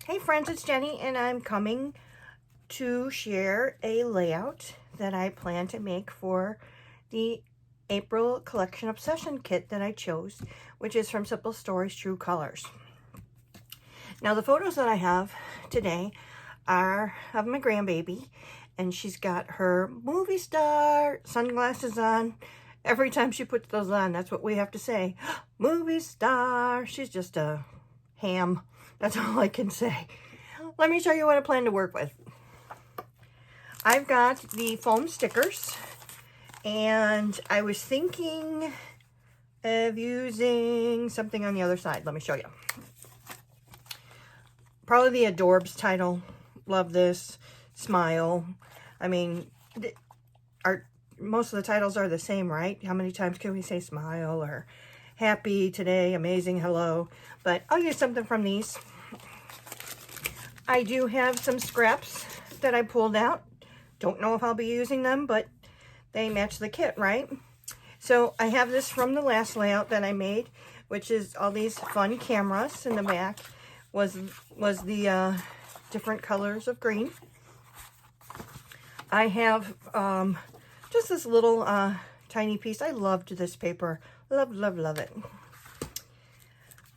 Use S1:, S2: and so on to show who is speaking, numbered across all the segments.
S1: Hey friends, it's Jenny and I'm coming to share a layout that I plan to make for the April Collection Obsession kit that I chose, which is from Simple Stories True Colors. Now the photos that I have today are of my grandbaby, and she's got her movie star sunglasses on. Every time she puts those on, that's what we have to say. Movie star. She's just a ham. That's all I can say. Let me show you what I plan to work with. I've got the foam stickers, and I was thinking of using something on the other side. Let me show you. Probably the Adorbs title. Love this. Smile. I mean, most of the titles are the same, right? How many times can we say smile or happy today, amazing, hello? But I'll use something from these. I do have some scraps that I pulled out. Don't know if I'll be using them, but they match the kit, right? So I have this from the last layout that I made, which is all these fun cameras. In the back was the different colors of green. I have just this little tiny piece. I loved this paper. Love, love, love it.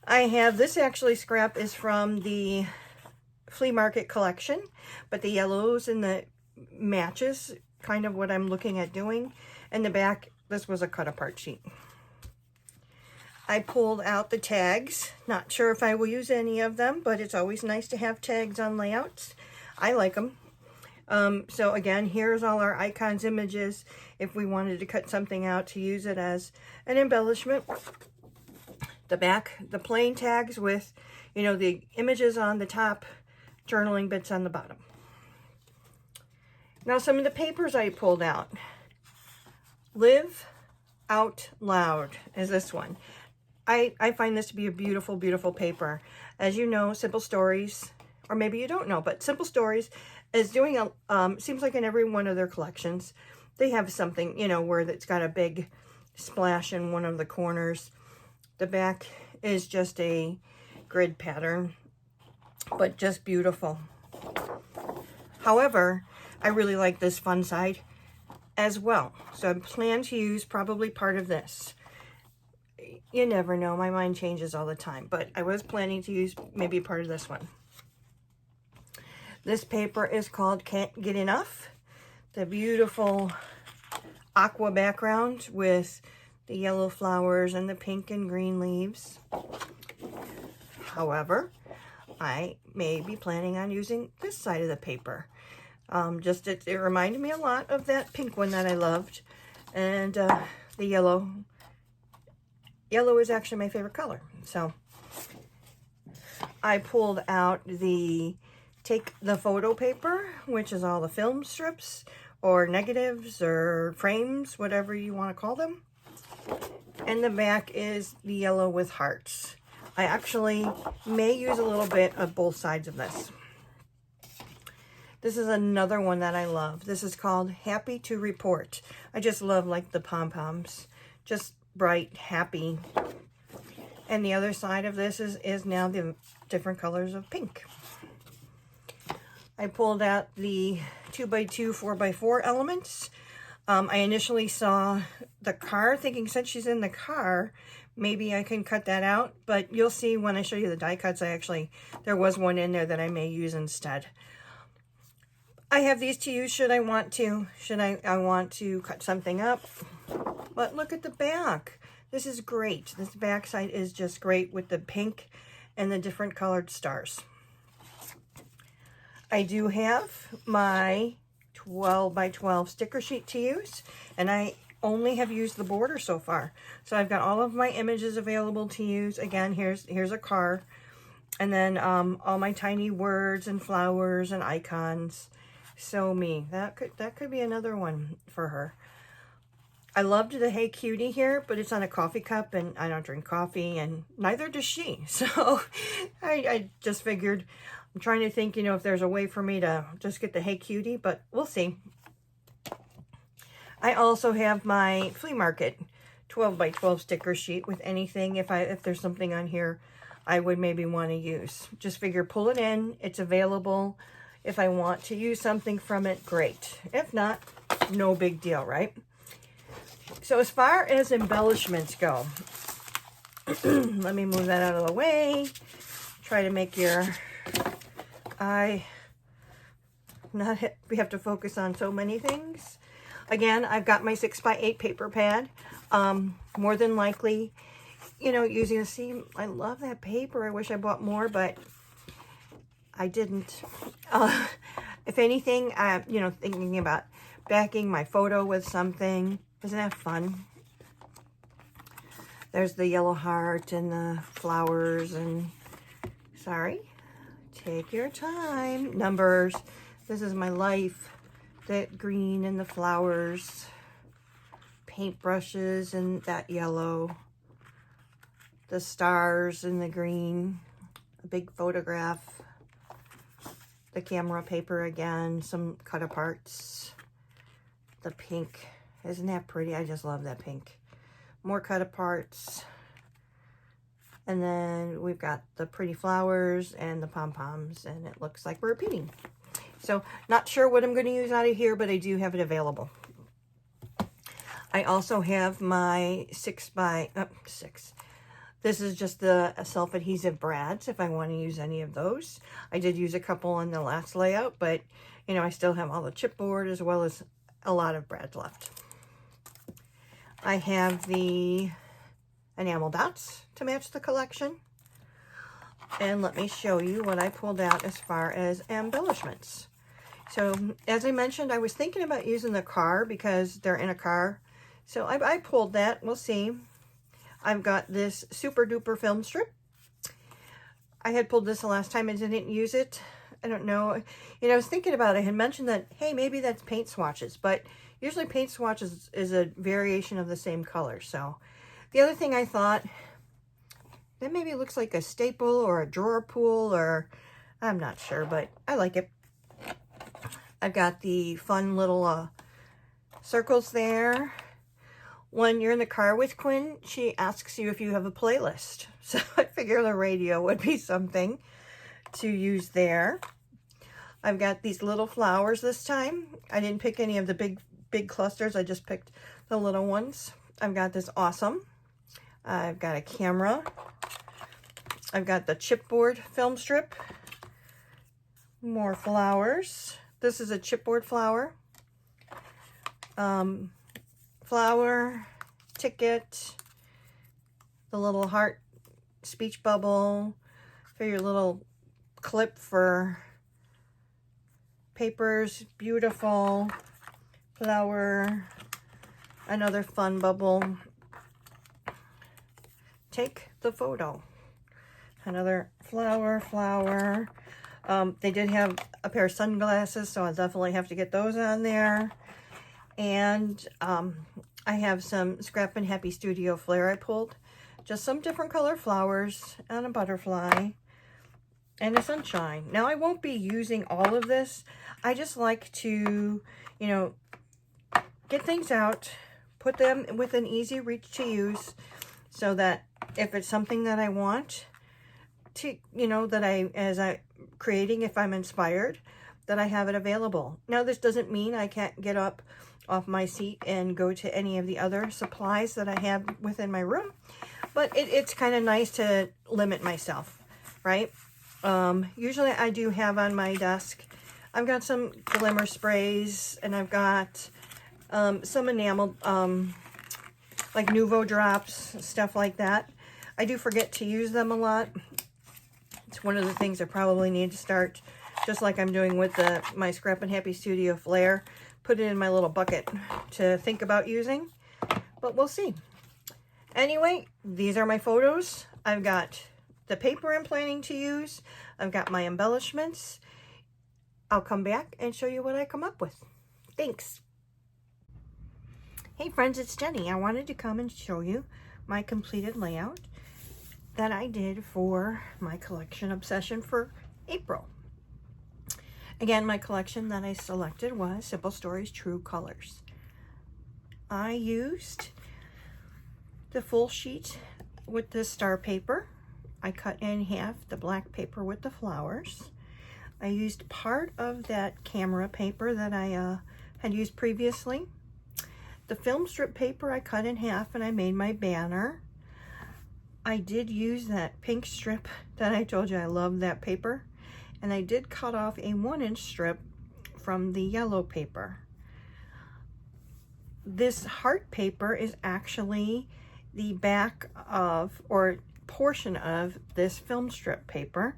S1: I have this actually scrap is from the flea market collection, but the yellows and the matches kind of what I'm looking at doing. In the back, this was a cut apart sheet. I pulled out the tags. Not sure if I will use any of them, but it's always nice to have tags on layouts. I like them. So again, here's all our icons, images, if we wanted to cut something out to use it as an embellishment. The back, the plain tags with, you know, the images on the top, journaling bits on the bottom. Now some of the papers I pulled out. Live Out Loud is this one. I find this to be a beautiful, beautiful paper. As you know, Simple Stories, or maybe you don't know, but Simple Stories is doing a, seems like in every one of their collections, they have something, you know, where it's got a big splash in one of the corners. The back is just a grid pattern, but just beautiful. However, I really like this fun side as well. So I plan to use probably part of this. You never know, my mind changes all the time, but I was planning to use maybe part of this one. This paper is called Can't Get Enough. The beautiful aqua background with the yellow flowers and the pink and green leaves. However, I may be planning on using this side of the paper. It reminded me a lot of that pink one that I loved. And the yellow. Yellow is actually my favorite color. So I pulled out the Take the Photo paper, which is all the film strips or negatives or frames, whatever you want to call them. And the back is the yellow with hearts. I actually may use a little bit of both sides of this. This is another one that I love. This is called Happy to Report. I just love like the pom-poms. Just bright, happy. And the other side of this is now the different colors of pink. I pulled out the 2x2, 4x4 elements. I initially saw the car, thinking since she's in the car, maybe I can cut that out. But you'll see when I show you the die cuts, there was one in there that I may use instead. I have these to use should I want to. I want to cut something up. But look at the back. This is great. This back side is just great with the pink and the different colored stars. I do have my 12x12 sticker sheet to use, and I only have used the border so far. So I've got all of my images available to use. Again, here's a car, and then all my tiny words and flowers and icons. So me, that could be another one for her. I loved the Hey Cutie here, but it's on a coffee cup, and I don't drink coffee, and neither does she. So I just figured, I'm trying to think, you know, if there's a way for me to just get the Hey Cutie, but we'll see. I also have my flea market 12x12 sticker sheet with anything. If there's something on here I would maybe want to use. Just figure pull it in. It's available. If I want to use something from it, great. If not, no big deal, right? So as far as embellishments go, let me move that out of the way. Try to make your eye not hit. We have to focus on so many things. Again, I've got my 6x8 paper pad. More than likely, you know, using the seam. I love that paper. I wish I bought more, but I didn't. If anything, you know, thinking about backing my photo with something. Isn't that fun? There's the yellow heart and the flowers and, sorry, take your time. Numbers. This is my life. That green and the flowers. Paintbrushes and that yellow. The stars and the green. A big photograph. The camera paper again. Some cut aparts. The pink. Isn't that pretty? I just love that pink. More cut aparts. And then we've got the pretty flowers and the pom-poms, and it looks like we're repeating. So not sure what I'm going to use out of here, but I do have it available. I also have my 6x6. This is just the self-adhesive brads if I want to use any of those. I did use a couple in the last layout, but you know, I still have all the chipboard as well as a lot of brads left. I have the enamel dots to match the collection. And let me show you what I pulled out as far as embellishments. So as I mentioned, I was thinking about using the car because they're in a car. So I pulled that. We'll see. I've got this super duper film strip. I had pulled this the last time and didn't use it. I don't know. You know, I was thinking about it. I had mentioned that, hey, maybe that's paint swatches, but usually paint swatches is a variation of the same color. So the other thing I thought, that maybe looks like a staple or a drawer pull, or I'm not sure, but I like it. I've got the fun little circles there. When you're in the car with Quinn, she asks you if you have a playlist. So I figure the radio would be something to use there. I've got these little flowers this time. I didn't pick any of the big clusters. I just picked the little ones. I've got this awesome. I've got a camera. I've got the chipboard film strip. More flowers. This is a chipboard flower. Flower, ticket, the little heart speech bubble for your little clip for papers. Beautiful. Flower, another fun bubble. Take the photo. Another flower. They did have a pair of sunglasses, so I'll definitely have to get those on there. And I have some Scrappin Happy Studio flair I pulled. Just some different color flowers and a butterfly and a sunshine. Now, I won't be using all of this. I just like to, you know, get things out, put them within easy reach to use, so that if it's something that I want to, you know, that as I'm creating, if I'm inspired, that I have it available. Now, this doesn't mean I can't get up off my seat and go to any of the other supplies that I have within my room, but it's kind of nice to limit myself, right? Usually I do have on my desk, I've got some glimmer sprays, and I've got some enamel, like Nuvo drops, stuff like that. I do forget to use them a lot. It's one of the things I probably need to start, just like I'm doing with my Scrappin Happy Studio flair. Put it in my little bucket to think about using, but we'll see. Anyway, these are my photos. I've got the paper I'm planning to use. I've got my embellishments. I'll come back and show you what I come up with. Thanks. Hey friends, it's Jenny. I wanted to come and show you my completed layout that I did for my collection obsession for April. Again, my collection that I selected was Simple Stories True Colors. I used the full sheet with the star paper. I cut in half the black paper with the flowers. I used part of that camera paper that I had used previously. The film strip paper I cut in half and I made my banner. I did use that pink strip that I told you I love that paper. And I did cut off a 1-inch strip from the yellow paper. This heart paper is actually the back of, or portion of, this film strip paper.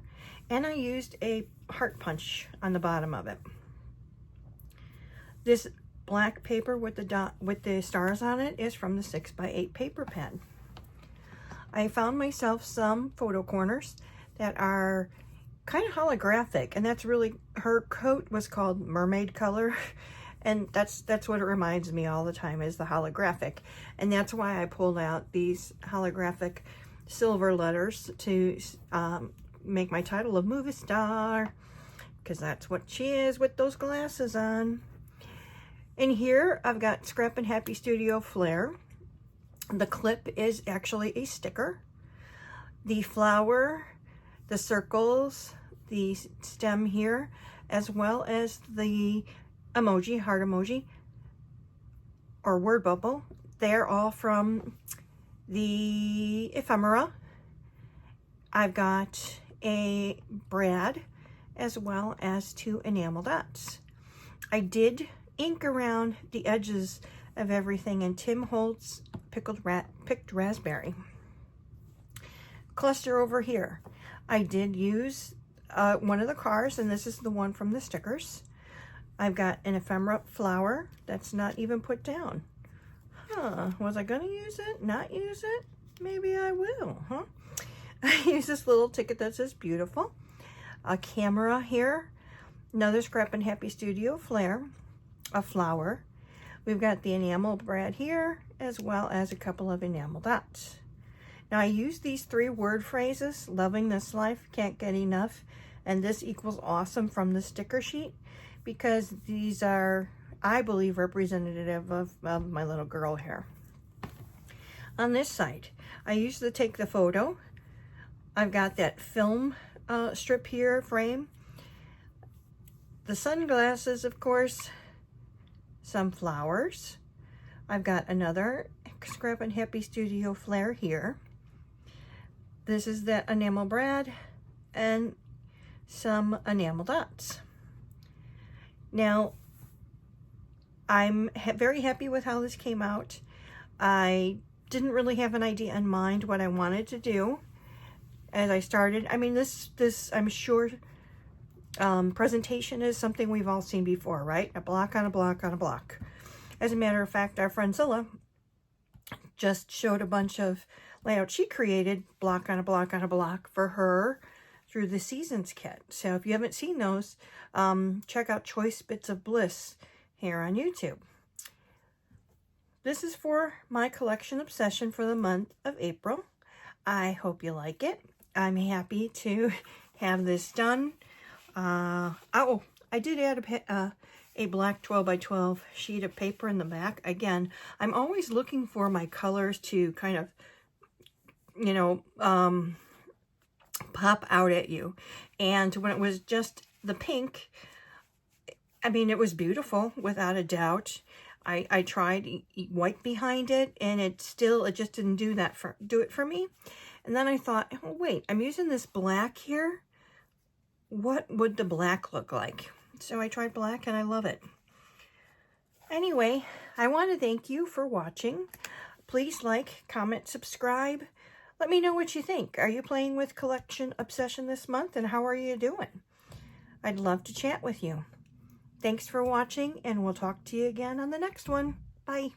S1: And I used a heart punch on the bottom of it. This black paper with the stars on it is from the 6x8 paper pen. I found myself some photo corners that are kind of holographic, and that's really, her coat was called Mermaid Color, and that's what it reminds me all the time, is the holographic. And that's why I pulled out these holographic silver letters to make my title of movie star, because that's what she is with those glasses on. In here I've got Scrappin Happy Studio Flair. The clip is actually a sticker. The flower, the circles, the stem here, as well as the emoji, heart emoji, or word bubble, they're all from the ephemera. I've got a brad as well as 2 enamel dots. I did ink around the edges of everything in Tim Holtz picked raspberry. Cluster over here. I did use one of the cars, and this is the one from the stickers. I've got an ephemera flower that's not even put down. Was I gonna use it? Not use it? Maybe I will, huh? I use this little ticket that says beautiful. A camera here. Another Scrappin Happy Studio Flair. A flower. We've got the enamel brad here, as well as a couple of enamel dots. Now I use these 3 word phrases: loving this life, can't get enough, and this equals awesome, from the sticker sheet, because these are, I believe, representative of my little girl here. On this side, I used to take the photo. I've got that film strip here, frame. The sunglasses, of course, some flowers. I've got another Scrappin Happy Studio Flair here. This is the enamel brad and some enamel dots. Now, I'm very happy with how this came out. I didn't really have an idea in mind what I wanted to do as I started. I mean, this I'm sure presentation is something we've all seen before, right? A block on a block on a block. As a matter of fact, our friend Zilla just showed a bunch of layouts she created, block on a block on a block, for her through the Seasons kit. So if you haven't seen those, check out Choice Bits of Bliss here on YouTube. This is for my collection obsession for the month of April. I hope you like it. I'm happy to have this done. Oh, I did add a black 12x12 sheet of paper in the back. Again, I'm always looking for my colors to kind of, you know, pop out at you. And when it was just the pink, I mean, it was beautiful without a doubt. I tried white behind it, and it just didn't do it for me. And then I thought, oh, wait, I'm using this black here. What would the black look like? So I tried black, and I love it. Anyway, I want to thank you for watching. Please like, comment, subscribe. Let me know what you think. Are you playing with Collection Obsession this month, and how are you doing? I'd love to chat with you. Thanks for watching, and we'll talk to you again on the next one. Bye.